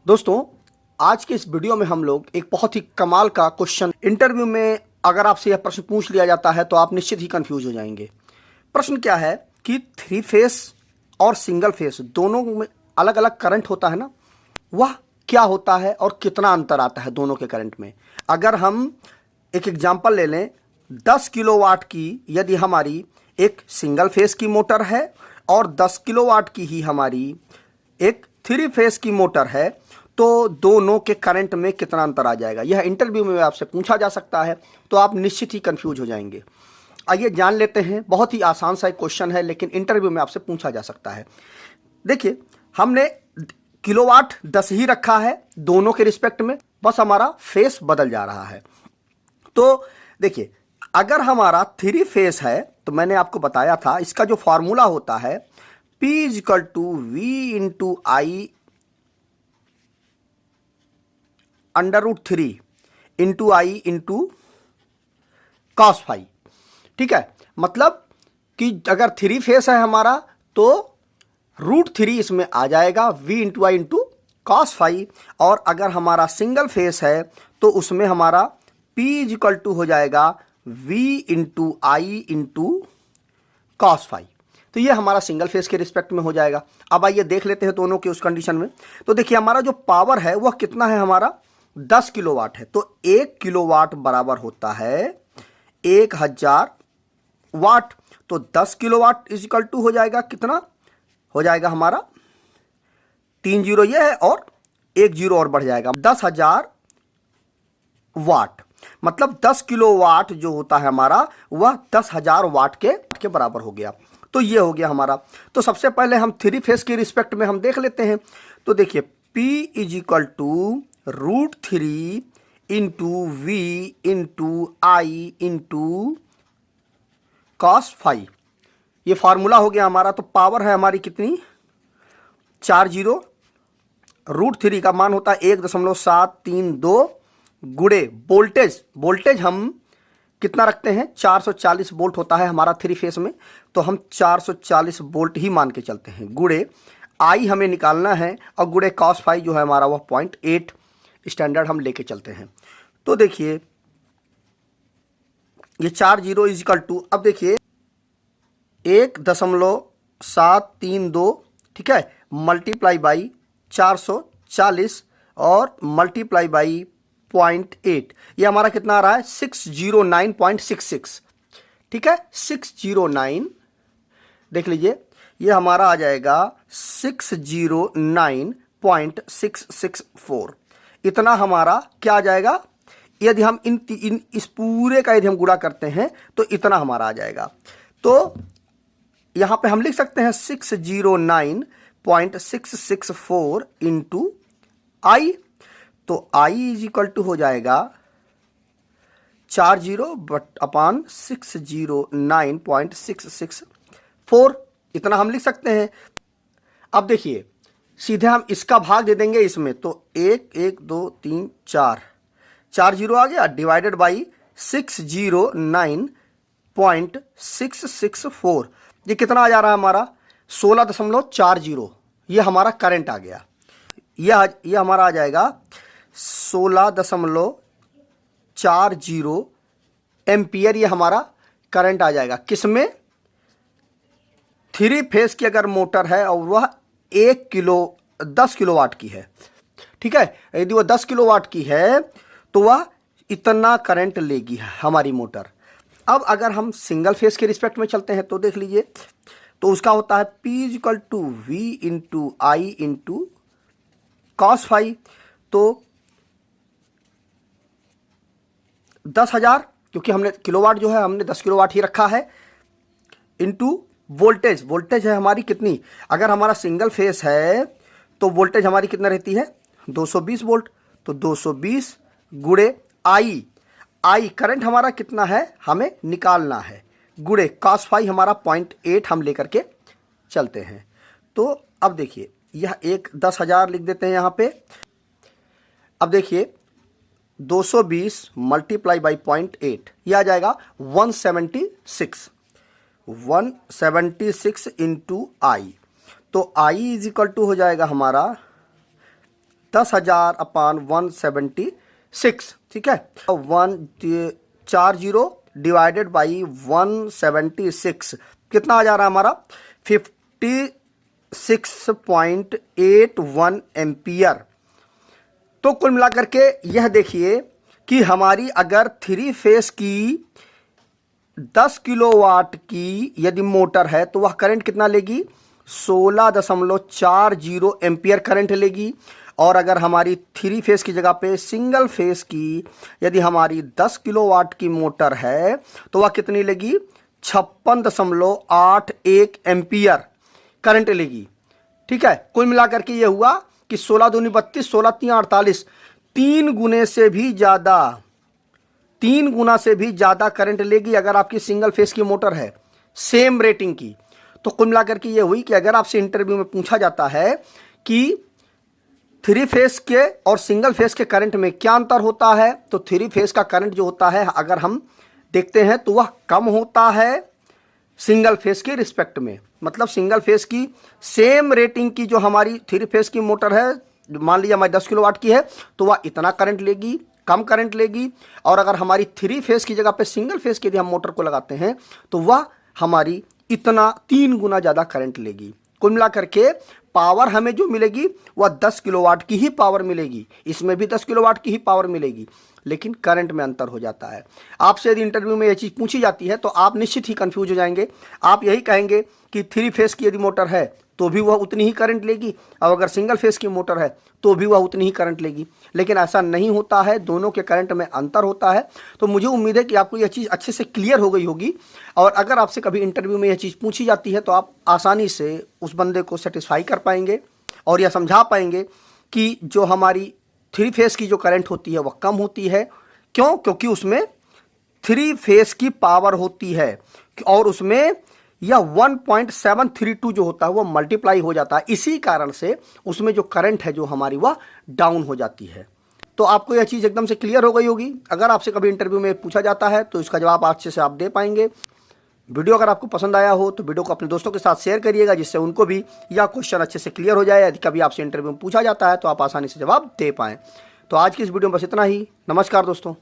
दोस्तों, आज के इस वीडियो में हम लोग एक बहुत ही कमाल का क्वेश्चन, इंटरव्यू में अगर आपसे यह प्रश्न पूछ लिया जाता है तो आप निश्चित ही कंफ्यूज हो जाएंगे। प्रश्न क्या है कि थ्री फेस और सिंगल फेस दोनों में अलग अलग करंट होता है ना, वह क्या होता है और कितना अंतर आता है दोनों के करंट में। अगर हम एक एग्जांपल ले लें, 10 किलोवाट की यदि हमारी एक सिंगल फेस की मोटर है और 10 किलोवाट की ही हमारी एक थ्री फेस की मोटर है, तो दोनों के करंट में कितना अंतर आ जाएगा। यह इंटरव्यू में आपसे पूछा जा सकता है, तो आप निश्चित ही कंफ्यूज हो जाएंगे। आइए जान लेते हैं। बहुत ही आसान सा एक क्वेश्चन है, लेकिन इंटरव्यू में आपसे पूछा जा सकता है। देखिए, हमने किलोवाट 10 ही रखा है दोनों के रिस्पेक्ट में, बस हमारा फेस बदल जा रहा है। तो देखिए, अगर हमारा थ्री फेस है तो मैंने आपको बताया था इसका जो फॉर्मूला होता है P = V/I √3 × I × cos φ। ठीक है, मतलब कि अगर थ्री फेस है हमारा तो √3 इसमें आ जाएगा V × I × cos φ, और अगर हमारा सिंगल फेस है तो उसमें हमारा P = हो जाएगा V × I × cos φ। तो ये हमारा सिंगल फेस के रिस्पेक्ट में हो जाएगा। अब आइए देख लेते हैं दोनों के उस कंडीशन में। तो देखिए, हमारा जो पावर है वह कितना है, हमारा 10 किलोवाट है। तो 1 किलोवाट बराबर होता है 1000 वाट। तो 10 किलोवाट = हो जाएगा कितना, हो जाएगा हमारा 3 जीरो ये है और 1 जीरो और बढ़ जाएगा 10,000 वाट। मतलब 10 किलोवाट जो होता है हमारा वह 10,000 वाट के बराबर हो गया। तो ये हो गया हमारा। तो सबसे पहले हम थ्री फेस के रिस्पेक्ट में हम देख लेते हैं। तो देखिए, P = √3 × V × I × cos φ। ये फार्मूला हो गया हमारा। तो पावर है हमारी कितनी, 40। √3 का मान होता है 1.732 गुणे वोल्टेज हम कितना रखते हैं, 440 वोल्ट होता है हमारा थ्री फेस में। तो हम 440 वोल्ट ही मान के चलते हैं। गुणे आई हमें निकालना है और गुणे cos φ जो है हमारा वह 0.8 स्टैंडर्ड हम लेके चलते हैं। तो देखिए, ये 40 = अब देखिए 1.732, ठीक है, मल्टीप्लाई बाई 440 और मल्टीप्लाई बाई 0.8, ये हमारा कितना आ रहा है, 609.66। ठीक है, 609, देख लीजिए, ये हमारा आ जाएगा 609.664। इतना हमारा क्या आ जाएगा, यदि हम इस पूरे का यदि हम गुणा करते हैं तो इतना हमारा आ जाएगा। तो यहां पे हम लिख सकते हैं 609.664 × I। तो I = हो जाएगा 40/609.664, इतना हम लिख सकते हैं। अब देखिए, सीधे हम इसका भाग दे देंगे इसमें। तो 1 1 2 3 4 4 जीरो आ गया, डिवाइडेड बाई 609.664। ये कितना आ जा रहा है हमारा, 16.40। ये हमारा करंट आ गया। ये हमारा आ जाएगा 16.40 एम्पियर। ये हमारा करंट आ जाएगा किसमें, थ्री फेस की अगर मोटर है और वह 10 किलोवाट की है। ठीक है, यदि वह 10 किलोवाट की है तो वह इतना करंट लेगी हमारी मोटर। अब अगर हम सिंगल फेस के रिस्पेक्ट में चलते हैं तो देख लीजिए, तो उसका होता है P = V × I × cos φ। तो 10,000, क्योंकि हमने किलोवाट जो है हमने 10 किलोवाट ही रखा है, इंटू वोल्टेज है हमारी कितनी, अगर हमारा सिंगल फेस है तो वोल्टेज हमारी कितना रहती है, 220 वोल्ट। तो 220 गुणे आई करंट हमारा कितना है हमें निकालना है, गुणे cos φ हमारा 0.8 हम लेकर के चलते हैं। तो अब देखिए, यह एक 10,000 लिख देते हैं यहाँ पे। अब देखिए, 220 मल्टीप्लाई बाई 0.8, यह आ जाएगा 176 × I। तो I = हो जाएगा हमारा 10,000 अपान 176, ठीक है। 140 डिवाइडेड बाई 176 कितना आ जा रहा है हमारा 56.81 एम्पियर। तो कुल मिलाकर के यह देखिए कि हमारी अगर 3 फेस की 10 किलोवाट की यदि मोटर है तो वह करंट कितना लेगी 16.40 एम्पियर करंट लेगी। और अगर हमारी 3 फेस की जगह पे सिंगल फेस की यदि हमारी 10 किलोवाट की मोटर है तो वह कितनी लेगी 56.81 एम्पियर करंट लेगी, ठीक है। कुल मिलाकर के ये हुआ कि 16 दूनी 32, 16 तीन 48, 3 गुना से भी ज्यादा करंट लेगी अगर आपकी सिंगल फेस की मोटर है सेम रेटिंग की। तो कुल मिलाकर के ये हुई कि अगर आपसे इंटरव्यू में पूछा जाता है कि 3 फेस के और सिंगल फेस के करंट में क्या अंतर होता है, तो 3 फेस का करंट जो होता है अगर हम देखते हैं तो वह कम होता है सिंगल फेस के रिस्पेक्ट में। मतलब सिंगल फेस की सेम रेटिंग की जो हमारी 3 फेस की मोटर है, मान लीजिए हमारी 10 किलोवाट की है, तो वह इतना करंट लेगी, कम करंट लेगी। और अगर हमारी 3 फेस की जगह पे सिंगल फेस की यदि हम मोटर को लगाते हैं तो वह हमारी इतना 3 गुना ज़्यादा करंट लेगी। कुल मिलाकर के पावर हमें जो मिलेगी वह 10 किलोवाट की ही पावर मिलेगी, इसमें भी 10 किलोवाट की ही पावर मिलेगी, लेकिन करंट में अंतर हो जाता है। आपसे यदि इंटरव्यू में यह चीज़ पूछी जाती है तो आप निश्चित ही कंफ्यूज हो जाएंगे। आप यही कहेंगे कि 3 फेस की यदि मोटर है तो भी वह उतनी ही करंट लेगी, और अगर सिंगल फेस की मोटर है तो भी वह उतनी ही करंट लेगी। लेकिन ऐसा नहीं होता है, दोनों के करंट में अंतर होता है। तो मुझे उम्मीद है कि आपको यह चीज़ अच्छे से क्लियर हो गई होगी। और अगर आपसे कभी इंटरव्यू में यह चीज़ पूछी जाती है तो आप आसानी से उस बंदे को सेटिस्फाई कर पाएंगे और यह समझा पाएंगे कि जो हमारी 3 फेस की जो करंट होती है वह कम होती है। क्यों? क्योंकि उसमें 3 फेस की पावर होती है और उसमें यह 1.732 जो होता है वह मल्टीप्लाई हो जाता है। इसी कारण से उसमें जो करंट है जो हमारी वह डाउन हो जाती है। तो आपको यह चीज़ एकदम से क्लियर हो गई होगी। अगर आपसे कभी इंटरव्यू में पूछा जाता है तो इसका जवाब अच्छे से आप दे पाएंगे। वीडियो अगर आपको पसंद आया हो तो वीडियो को अपने दोस्तों के साथ शेयर करिएगा, जिससे उनको भी यह क्वेश्चन अच्छे से क्लियर हो जाए। यदि कभी आपसे इंटरव्यू में पूछा जाता है तो आप आसानी से जवाब दे पाएँ। तो आज की इस वीडियो में बस इतना ही। नमस्कार दोस्तों।